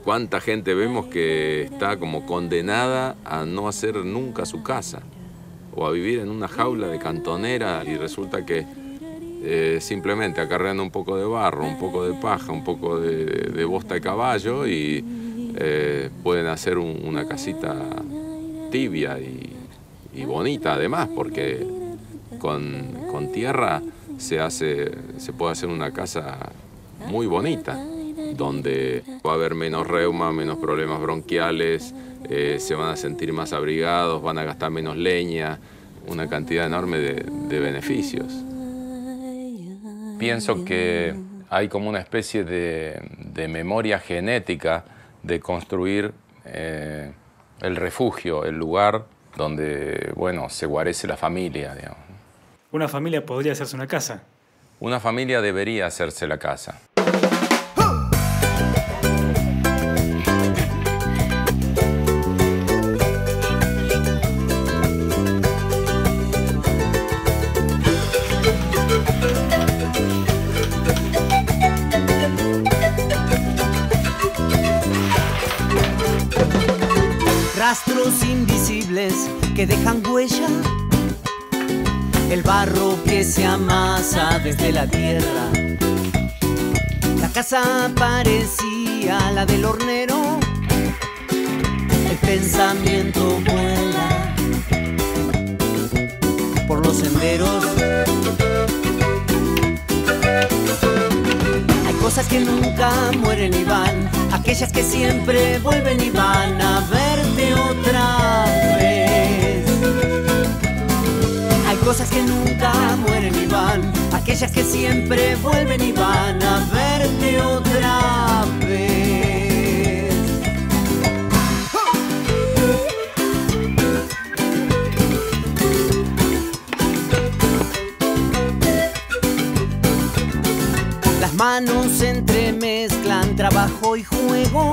¿Cuánta gente vemos que está como condenada a no hacer nunca su casa? O a vivir en una jaula de cantonera y resulta que simplemente acarreando un poco de barro, un poco de paja, un poco de bosta de caballo y pueden hacer una casita tibia y bonita además, porque con tierra se puede hacer una casa muy bonita, donde va a haber menos reuma, menos problemas bronquiales, se van a sentir más abrigados, van a gastar menos leña, una cantidad enorme de beneficios. Pienso que hay como una especie de memoria genética de construir el refugio, el lugar donde, bueno, se guarece la familia, digamos. ¿Una familia podría hacerse una casa? Una familia debería hacerse la casa. Rastros invisibles que dejan huella, el barro que se amasa desde la tierra. La casa parecía la del hornero, el pensamiento vuela por los senderos. Hay cosas que nunca mueren y van, aquellas que siempre vuelven y van a verte otra vez. Hay cosas que nunca mueren y van, aquellas que siempre vuelven y van a verte otra vez. Las manos se entremezclan trabajo y juego,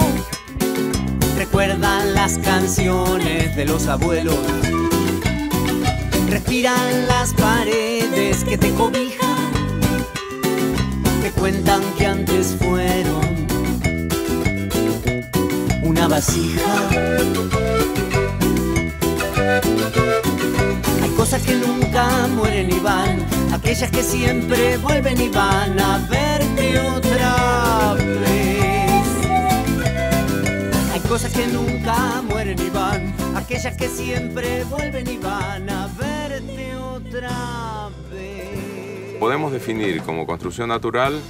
recuerdan las canciones de los abuelos, respiran las paredes que te cobijan, te cuentan que antes fueron una vasija. Hay cosas que nunca mueren y van, aquellas que siempre vuelven y van a verte otra vez. Hay cosas que nunca mueren y van, aquellas que siempre vuelven y van a verte otra vez. Podemos definir como construcción natural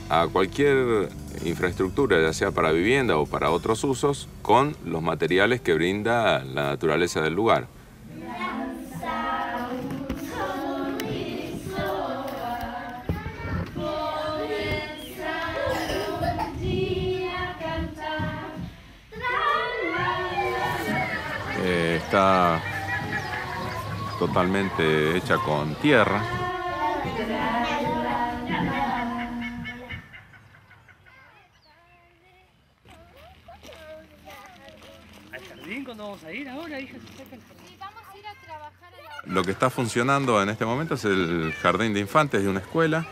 a cualquier infraestructura, ya sea para vivienda o para otros usos, con los materiales que brinda la naturaleza del lugar. Está totalmente hecha con tierra. ¿Al jardín cuando vamos a ir ahora, hija? Sí, vamos a ir a trabajar a la... Lo que está funcionando en este momento es el jardín de infantes de una escuela.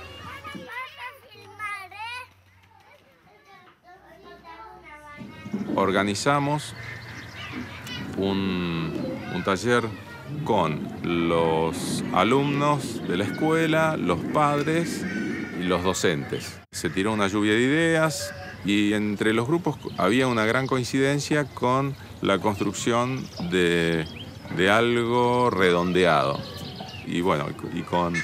Organizamos un taller con los alumnos de la escuela, los padres y los docentes. Se tiró una lluvia de ideas y entre los grupos había una gran coincidencia con la construcción de algo redondeado. Y bueno, y con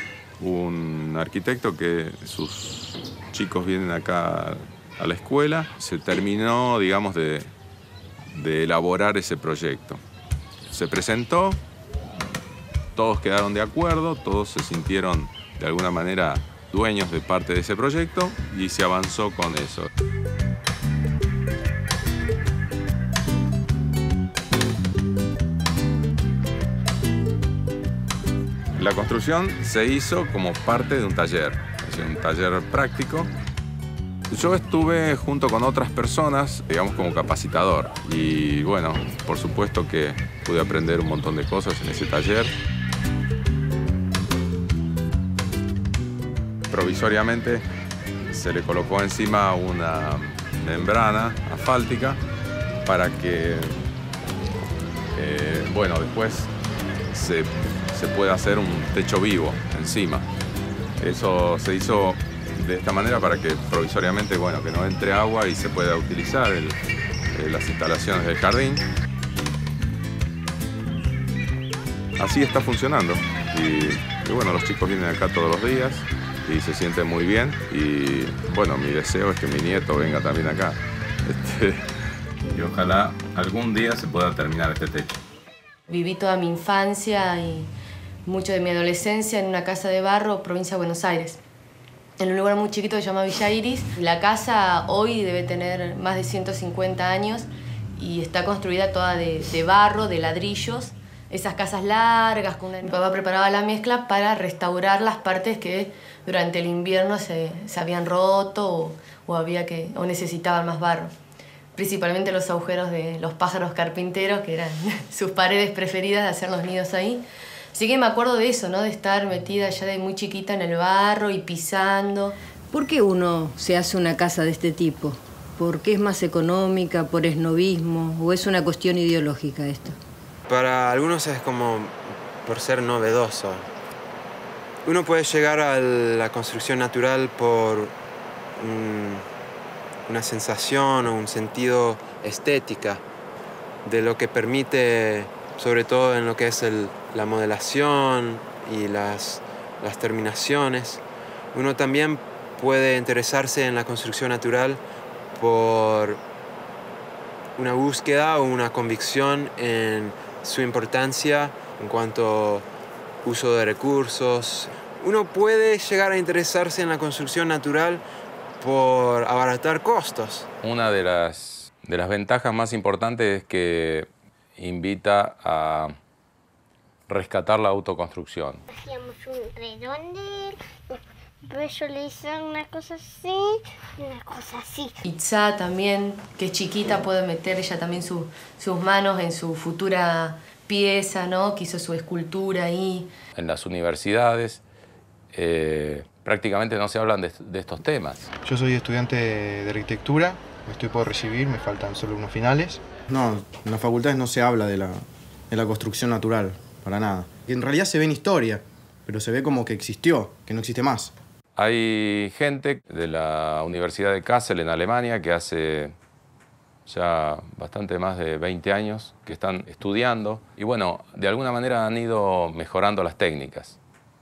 un arquitecto que sus chicos vienen acá a la escuela, se terminó, digamos, de elaborar ese proyecto. Se presentó, todos quedaron de acuerdo, todos se sintieron de alguna manera dueños de parte de ese proyecto y se avanzó con eso. La construcción se hizo como parte de un taller, es decir, un taller práctico. Yo estuve junto con otras personas, digamos, como capacitador. Y bueno, por supuesto que pude aprender un montón de cosas en ese taller. provisoriamente se le colocó encima una membrana asfáltica para que, bueno, después se pueda hacer un techo vivo encima. Eso se hizo de esta manera para que provisoriamente, bueno, que no entre agua y se pueda utilizar las instalaciones del jardín. Así está funcionando y bueno, los chicos vienen acá todos los días y se sienten muy bien y bueno, mi deseo es que mi nieto venga también acá. Y ojalá algún día se pueda terminar este techo. Viví toda mi infancia y mucho de mi adolescencia en una casa de barro, provincia de Buenos Aires, en un lugar muy chiquito que se llama Villa Iris. La casa hoy debe tener más de 150 años y está construida toda de barro, de ladrillos. Esas casas largas, mi papá preparaba la mezcla para restaurar las partes que durante el invierno se habían roto o necesitaban más barro. Principalmente los agujeros de los pájaros carpinteros, que eran sus paredes preferidas de hacer los nidos ahí. Así que me acuerdo de eso, ¿no? De estar metida ya de muy chiquita en el barro y pisando. ¿Por qué uno se hace una casa de este tipo? ¿Por qué es más económica? ¿Por esnovismo? ¿O es una cuestión ideológica esto? Para algunos es como por ser novedoso. Uno puede llegar a la construcción natural por una sensación o un sentido estética de lo que permite, sobre todo en lo que es la modelación y las terminaciones. Uno también puede interesarse en la construcción natural por una búsqueda o una convicción en su importancia en cuanto a uso de recursos. Uno puede llegar a interesarse en la construcción natural por abaratar costos. Una de las ventajas más importantes es que invita a rescatar la autoconstrucción. Hacíamos un redondel, después yo le hice una cosa así y una cosa así. Itzá también, que es chiquita, puede meter ella también sus manos en su futura pieza, ¿no? Que hizo su escultura ahí. En las universidades prácticamente no se hablan de estos temas. Yo soy estudiante de arquitectura, me estoy por recibir, me faltan solo unos finales. No, en las facultades no se habla de la construcción natural, para nada. En realidad se ve en historia, pero se ve como que existió, que no existe más. Hay gente de la Universidad de Kassel en Alemania que hace ya bastante más de 20 años que están estudiando y bueno, de alguna manera han ido mejorando las técnicas.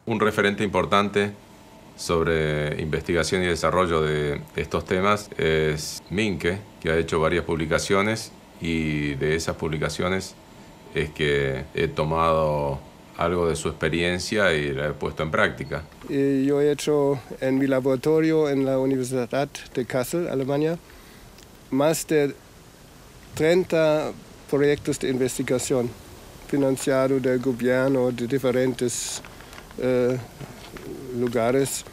Un referente importante sobre investigación y desarrollo de estos temas es Minke, que ha hecho varias publicaciones y de esas publicaciones es que he tomado algo de su experiencia y la he puesto en práctica. Yo he hecho en mi laboratorio en la Universidad de Kassel, Alemania, más de 30 proyectos de investigación financiados del gobierno de diferentes lugares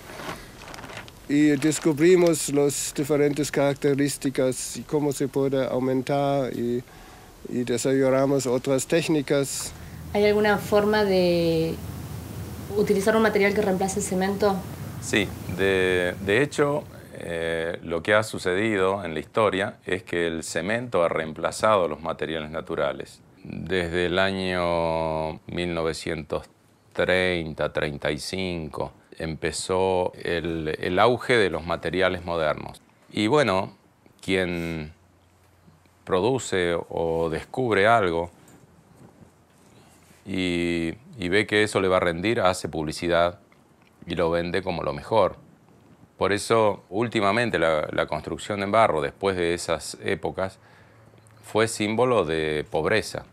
y descubrimos las diferentes características y cómo se puede aumentar y desarrollamos otras técnicas. ¿Hay alguna forma de utilizar un material que reemplace el cemento? Sí, de hecho, lo que ha sucedido en la historia es que el cemento ha reemplazado los materiales naturales. Desde el año 1930-35 empezó el auge de los materiales modernos. Y bueno, quien produce o descubre algo y ve que eso le va a rendir, hace publicidad y lo vende como lo mejor. Por eso, últimamente, la construcción en barro, después de esas épocas, fue símbolo de pobreza,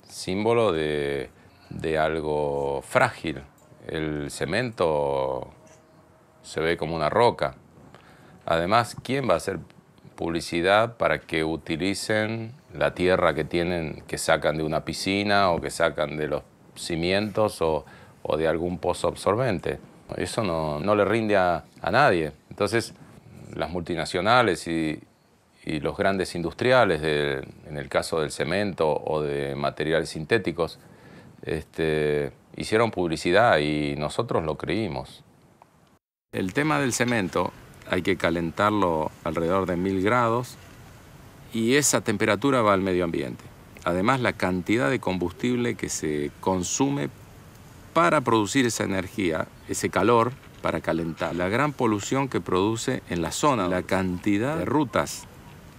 símbolo de algo frágil. El cemento se ve como una roca. Además, ¿quién va a hacer publicidad para que utilicen la tierra que tienen, que sacan de una piscina o que sacan de los cimientos o de algún pozo absorbente? Eso no le rinde a nadie. Entonces, las multinacionales y los grandes industriales, en el caso del cemento o de materiales sintéticos, hicieron publicidad y nosotros lo creímos. El tema del cemento hay que calentarlo alrededor de 1000 grados y esa temperatura va al medio ambiente. Además, la cantidad de combustible que se consume para producir esa energía, ese calor, para calentar. La gran polución que produce en la zona, la cantidad de rutas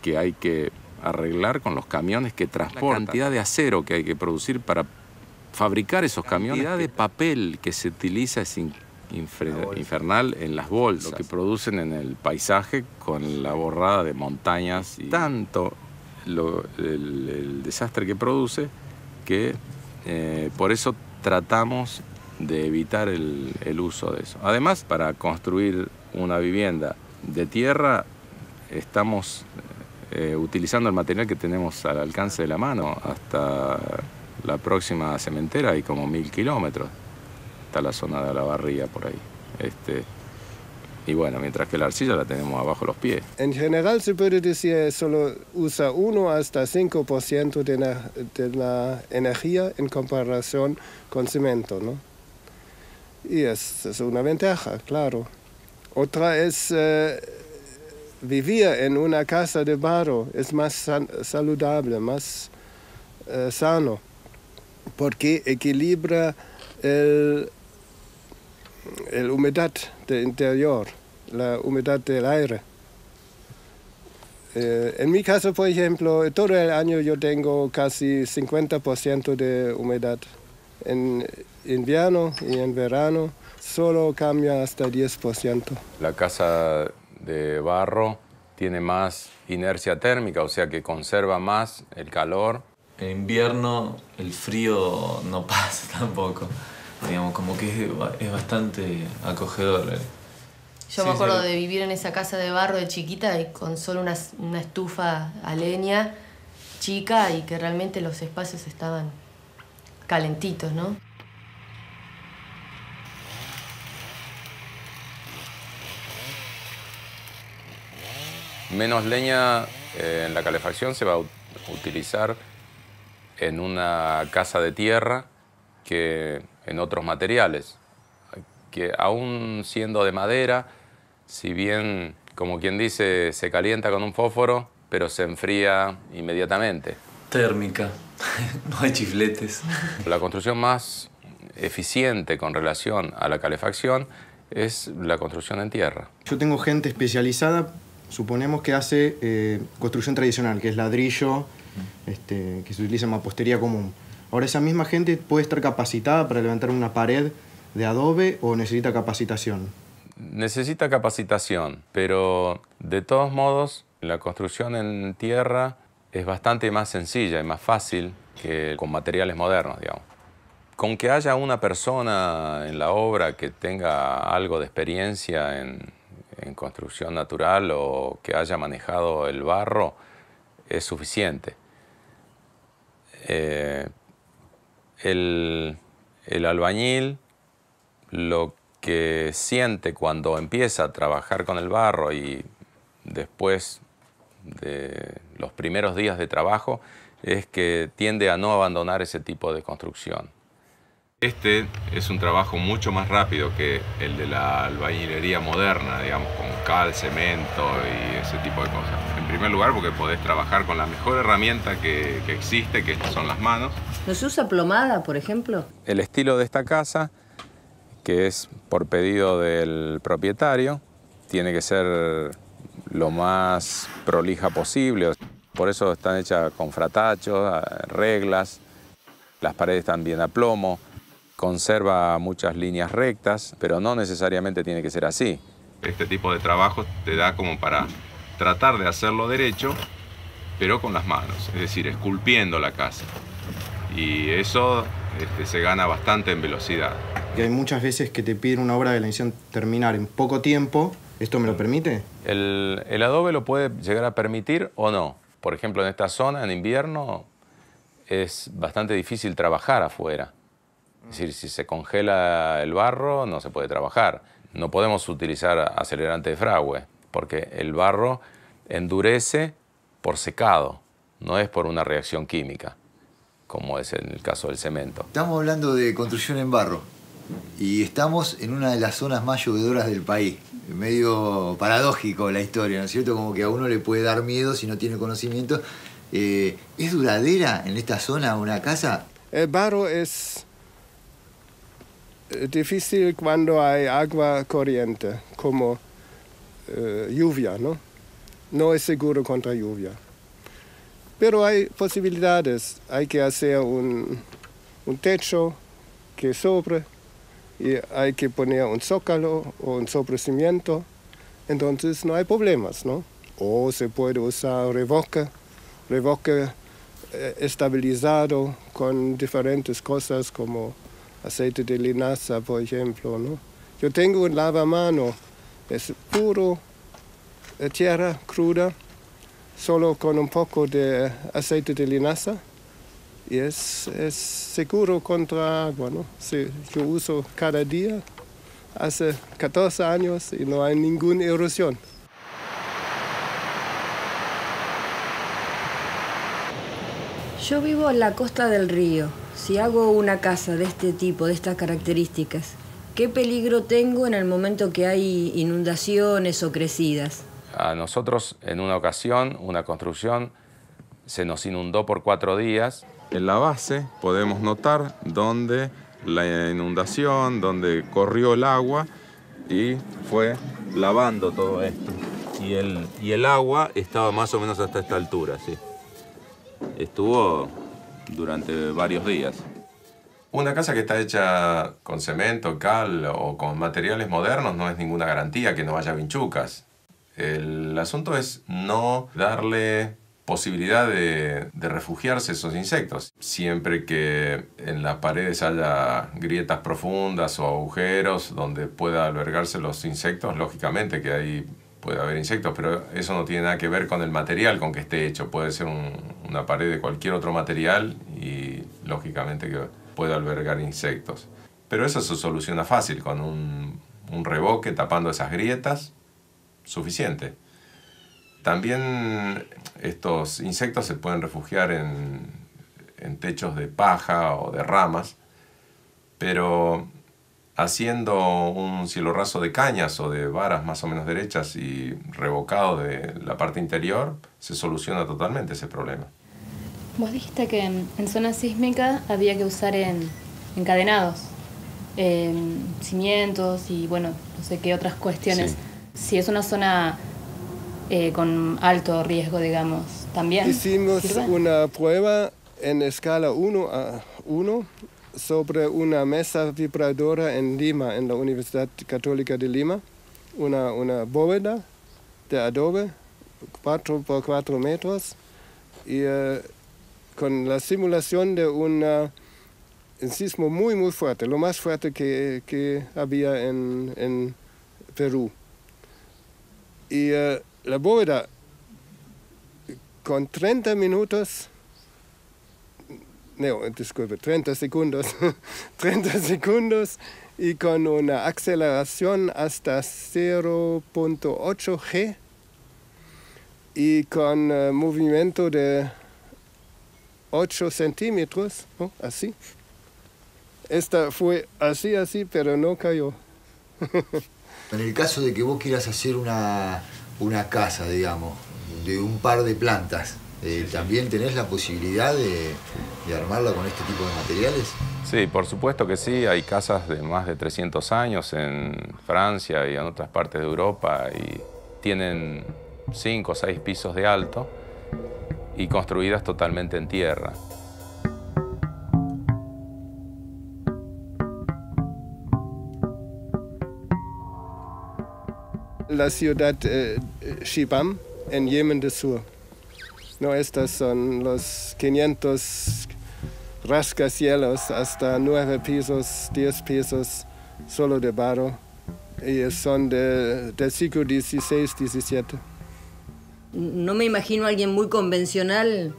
que hay que arreglar con los camiones que transportan, la cantidad de acero que hay que producir para fabricar esos camiones, la cantidad de papel que se utiliza es infernal en las bolsas, lo que producen en el paisaje con la borrada de montañas y tanto el desastre que produce que por eso tratamos de evitar el uso de eso. Además, para construir una vivienda de tierra estamos utilizando el material que tenemos al alcance de la mano. Hasta la próxima cementera hay como 1000 kilómetros. Está la zona de Olavarría por ahí. Y bueno, mientras que la arcilla la tenemos abajo los pies. En general se puede decir que solo usa 1 hasta 5% de la energía en comparación con cemento, ¿no? Y es una ventaja, claro. Otra es vivir en una casa de barro, es más saludable, más sano, porque equilibra la humedad del interior, la humedad del aire. En mi caso, por ejemplo, todo el año yo tengo casi 50% de humedad. En invierno y en verano solo cambia hasta 10%. La casa de barro tiene más inercia térmica, o sea que conserva más el calor. En invierno el frío no pasa tampoco. Digamos, como que es bastante acogedor. Yo me acuerdo de vivir en esa casa de barro de chiquita y con solo una estufa a leña chica y que realmente los espacios estaban calentitos, ¿no? Menos leña en la calefacción se va a utilizar en una casa de tierra que en otros materiales, que aún siendo de madera, si bien, como quien dice, se calienta con un fósforo, pero se enfría inmediatamente. Térmica, no hay chifletes. La construcción más eficiente con relación a la calefacción es la construcción en tierra. Yo tengo gente especializada, suponemos que hace construcción tradicional, que es ladrillo, que se utiliza en mampostería común. Ahora, esa misma gente puede estar capacitada para levantar una pared de adobe o necesita capacitación. Necesita capacitación, pero de todos modos la construcción en tierra es bastante más sencilla y más fácil que con materiales modernos, digamos. Con que haya una persona en la obra que tenga algo de experiencia en construcción natural o que haya manejado el barro es suficiente. El albañil lo que siente cuando empieza a trabajar con el barro y después de los primeros días de trabajo es que tiende a no abandonar ese tipo de construcción. Este es un trabajo mucho más rápido que el de la albañilería moderna, digamos, con cal, cemento y ese tipo de cosas. En primer lugar, porque podés trabajar con la mejor herramienta que existe, que son las manos. ¿No se usa plomada, por ejemplo? El estilo de esta casa, que es por pedido del propietario, tiene que ser lo más prolija posible. Por eso están hechas con fratachos, reglas, las paredes están bien a plomo. Conserva muchas líneas rectas, pero no necesariamente tiene que ser así. Este tipo de trabajo te da como para tratar de hacerlo derecho, pero con las manos, es decir, esculpiendo la casa. Y eso se gana bastante en velocidad. Que hay muchas veces que te piden una obra de la edición terminar en poco tiempo. ¿Esto me lo permite? El adobe lo puede llegar a permitir o no. Por ejemplo, en esta zona, en invierno, es bastante difícil trabajar afuera. Es decir, si se congela el barro, no se puede trabajar. No podemos utilizar acelerante de fragüe, porque el barro endurece por secado, no es por una reacción química, como es en el caso del cemento. Estamos hablando de construcción en barro. y estamos en una de las zonas más llovedoras del país. Medio paradójico la historia, ¿no es cierto? Como que a uno le puede dar miedo si no tiene conocimiento. ¿Es duradera en esta zona una casa? El barro es difícil cuando hay agua corriente, como lluvia, ¿no? No es seguro contra lluvia. Pero hay posibilidades. Hay que hacer un techo que sobre y hay que poner un zócalo o un sobrecimiento. Entonces no hay problemas, ¿no? O se puede usar revoque estabilizado con diferentes cosas como aceite de linaza, por ejemplo, ¿no? Yo tengo un lavamanos, es puro tierra cruda, solo con un poco de aceite de linaza y es seguro contra agua, ¿no? Sí, yo uso cada día, hace 14 años y no hay ninguna erosión. Yo vivo en la costa del río. Si hago una casa de este tipo, de estas características, ¿qué peligro tengo en el momento que hay inundaciones o crecidas? A nosotros, en una ocasión, una construcción se nos inundó por 4 días. En la base podemos notar dónde la inundación, dónde corrió el agua y fue lavando todo esto. Y el agua estaba más o menos hasta esta altura, sí. Estuvo durante varios días. Una casa que está hecha con cemento, cal o con materiales modernos no es ninguna garantía que no haya vinchucas. El asunto es no darle posibilidad de refugiarse esos insectos. Siempre que en las paredes haya grietas profundas o agujeros donde pueda albergarse los insectos, lógicamente que ahí puede haber insectos, pero eso no tiene nada que ver con el material con que esté hecho. Puede ser una pared de cualquier otro material y lógicamente que puede albergar insectos. Pero eso se soluciona fácil con un revoque tapando esas grietas, suficiente. También estos insectos se pueden refugiar en techos de paja o de ramas, pero haciendo un cielo raso de cañas o de varas más o menos derechas y revocado de la parte interior, se soluciona totalmente ese problema. Vos dijiste que en zona sísmica había que usar encadenados, cimientos y bueno, no sé qué otras cuestiones. Sí. Si es una zona con alto riesgo, digamos, también. Hicimos una prueba en escala 1:1 sobre una mesa vibradora en Lima, en la Universidad Católica de Lima. Una bóveda de adobe, 4 por 4 metros, y con la simulación de un sismo muy, muy fuerte, lo más fuerte que había en Perú. Y la bóveda, con 30 minutos, no, disculpe, 30 segundos, 30 segundos y con una aceleración hasta 0.8 G y con movimiento de 8 centímetros, ¿no? Así. Esta fue así, pero no cayó. En el caso de que vos quieras hacer una casa, digamos, de un par de plantas, ¿también tenés la posibilidad de armarla con este tipo de materiales? Sí, por supuesto que sí. Hay casas de más de 300 años en Francia y en otras partes de Europa y tienen 5 o 6 pisos de alto y construidas totalmente en tierra. La ciudad Shibam, en Yemen del Sur. No, estas son los 500 rascacielos hasta 9 pisos, 10 pisos, solo de barro. Y son del siglo XVI, XVII. No me imagino a alguien muy convencional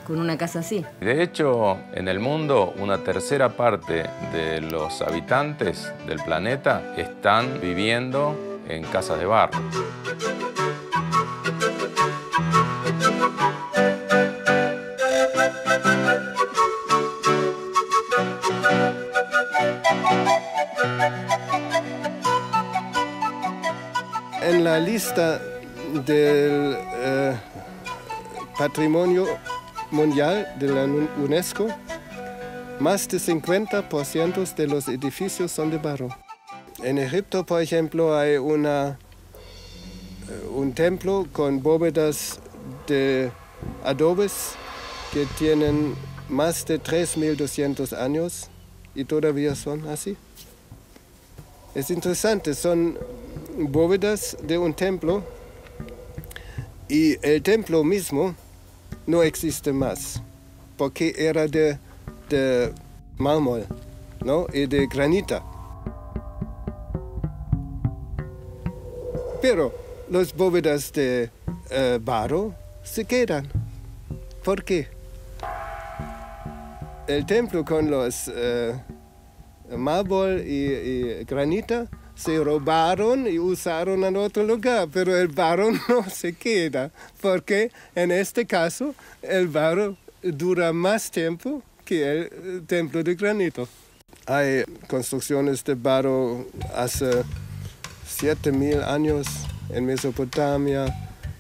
con una casa así. De hecho, en el mundo, una tercera parte de los habitantes del planeta están viviendo en casas de barro. en la lista del Patrimonio Mundial de la UNESCO, más del 50% de los edificios son de barro. En Egipto, por ejemplo, hay un templo con bóvedas de adobes que tienen más de 3.200 años y todavía son así. Es interesante, son bóvedas de un templo y el templo mismo no existe más porque era de mármol, ¿no? Y de granita. Pero las bóvedas de barro se quedan. ¿Por qué? El templo con los mármol y granita se robaron y usaron en otro lugar, pero el barro no se queda, porque en este caso el barro dura más tiempo que el templo de granito. Hay construcciones de barro hace 7.000 años en Mesopotamia,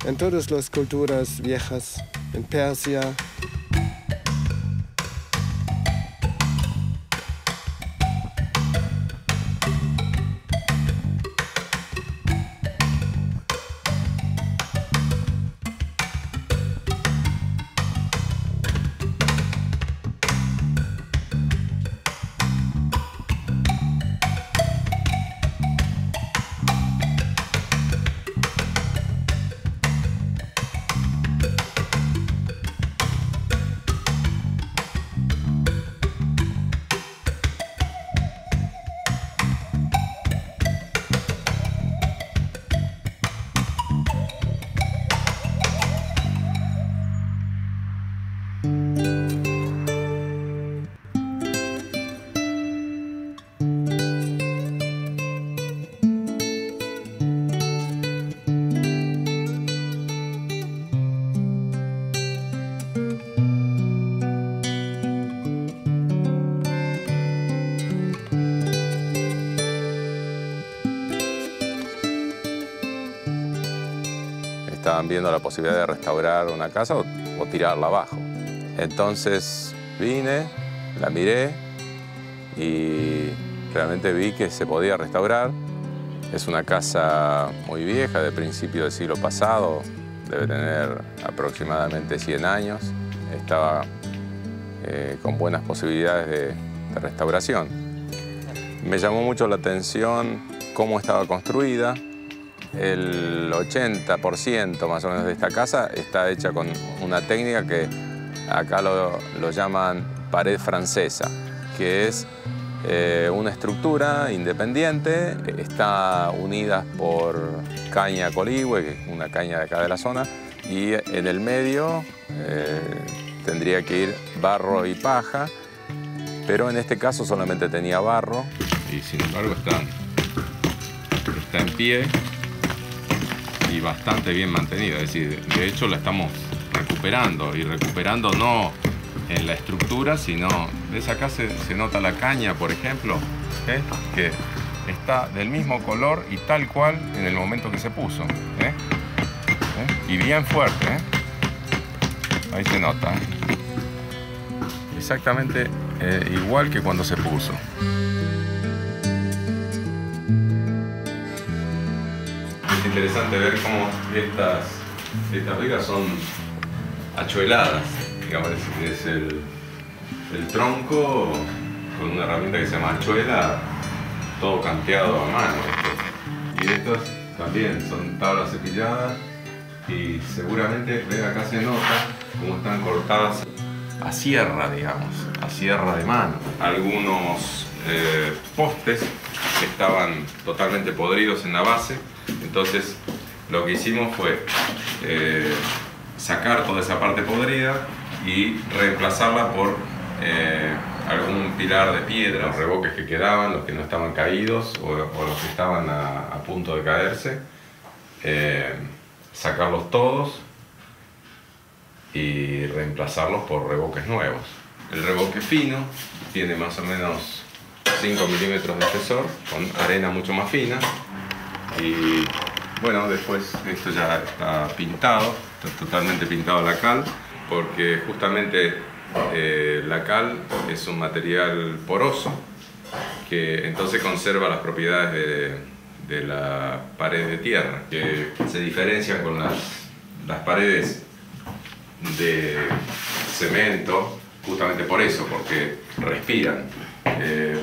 en todas las culturas viejas, en Persia. Estaban viendo la posibilidad de restaurar una casa o tirarla abajo. Entonces vine, la miré y realmente vi que se podía restaurar. Es una casa muy vieja, de principio del siglo pasado, debe tener aproximadamente 100 años. Estaba con buenas posibilidades de restauración. Me llamó mucho la atención cómo estaba construida. El 80% más o menos de esta casa está hecha con una técnica que acá lo llaman pared francesa, que es una estructura independiente, está unida por caña coligüe, que es una caña de acá de la zona, y en el medio tendría que ir barro y paja, pero en este caso solamente tenía barro y sin embargo está en pie y bastante bien mantenida, es decir, de hecho la estamos recuperando, y recuperando no en la estructura, sino, ¿ves? Acá se nota la caña, por ejemplo, que está del mismo color y tal cual en el momento que se puso, y bien fuerte, ahí se nota, exactamente igual que cuando se puso. Es interesante ver cómo estas vigas son achueladas, digamos, es el tronco con una herramienta que se llama achuela, todo canteado a mano. Y estos también son tablas cepilladas y seguramente, ven, acá se nota cómo están cortadas a sierra, digamos, a sierra de mano. Algunos postes que estaban totalmente podridos en la base. Entonces lo que hicimos fue sacar toda esa parte podrida y reemplazarla por algún pilar de piedra, los revoques que quedaban, los que no estaban caídos o los que estaban a punto de caerse, sacarlos todos y reemplazarlos por revoques nuevos. El revoque fino tiene más o menos 5 milímetros de espesor, con arena mucho más fina, y Bueno, después esto ya está pintado, está totalmente pintado a la cal, porque justamente la cal es un material poroso que entonces conserva las propiedades de la pared de tierra, que se diferencian con las paredes de cemento justamente por eso, porque respiran.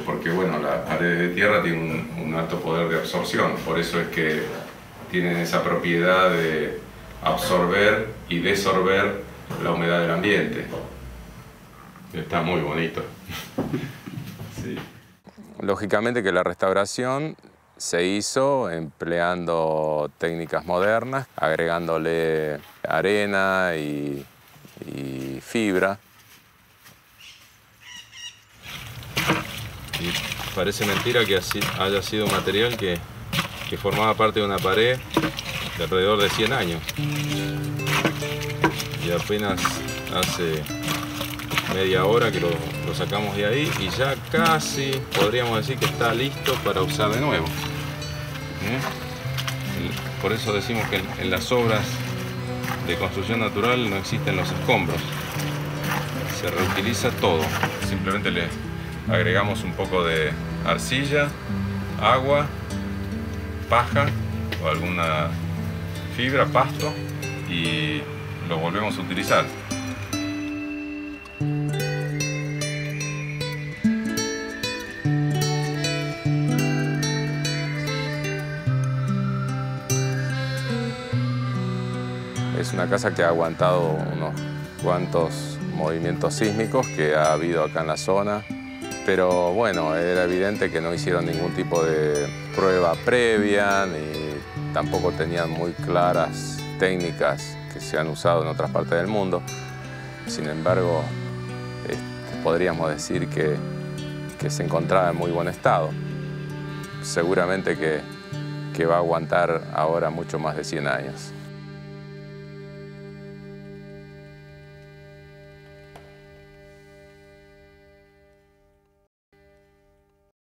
Porque bueno, las paredes de tierra tienen un alto poder de absorción, por eso es que tienen esa propiedad de absorber y desorber la humedad del ambiente. Está muy bonito. Sí. Lógicamente que la restauración se hizo empleando técnicas modernas, agregándole arena y fibra. Y parece mentira que haya sido un material que formaba parte de una pared de alrededor de 100 años. Y apenas hace media hora que lo sacamos de ahí y ya casi podríamos decir que está listo para usar de nuevo. Por eso decimos que en las obras de construcción natural no existen los escombros. Se reutiliza todo. Simplemente le agregamos un poco de arcilla, agua, paja o alguna fibra, pasto, y lo volvemos a utilizar. Es una casa que ha aguantado unos cuantos movimientos sísmicos que ha habido acá en la zona, pero bueno, era evidente que no hicieron ningún tipo de prueba previa, ni tampoco tenían muy claras técnicas que se han usado en otras partes del mundo. Sin embargo, podríamos decir que se encontraba en muy buen estado. Seguramente que va a aguantar ahora mucho más de 100 años.